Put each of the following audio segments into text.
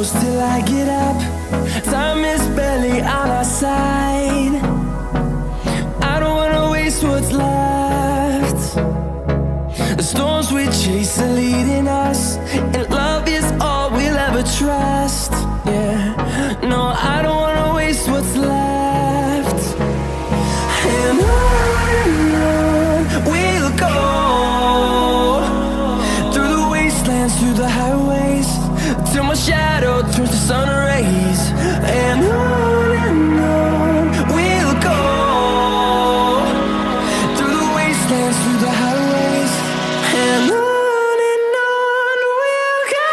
close till I get up. Time is barely on our side. I don't wanna waste what's left. The storms we chase are leading us, and love is all we'll ever trust. Yeah, no, I don't wanna waste what's left. And on we'll go, through the wastelands, through the highways, till my shadow turns to sun rays. And on we'll go, through the wastelands, through the highways, and on we'll go.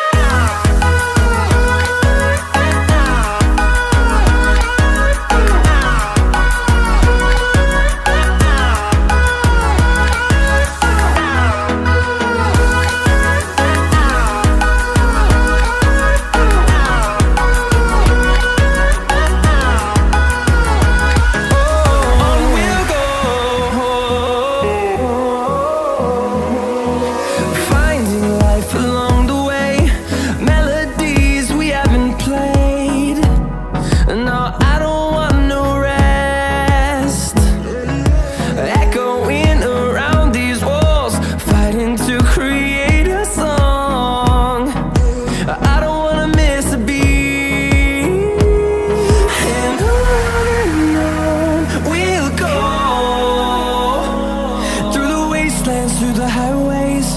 Through the highways,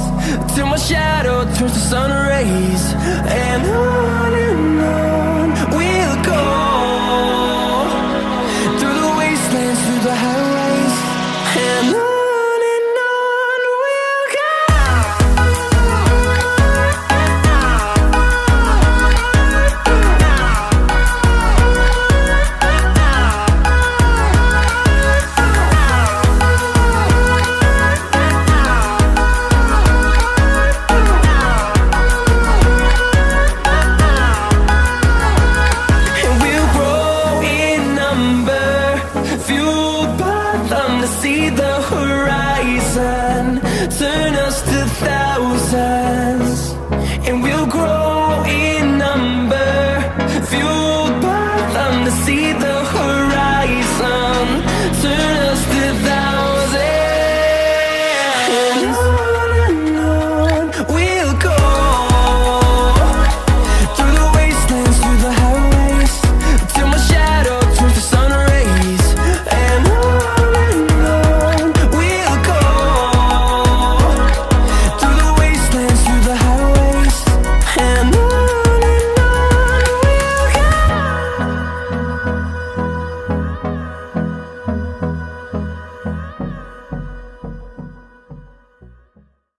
till my shadow turns to sun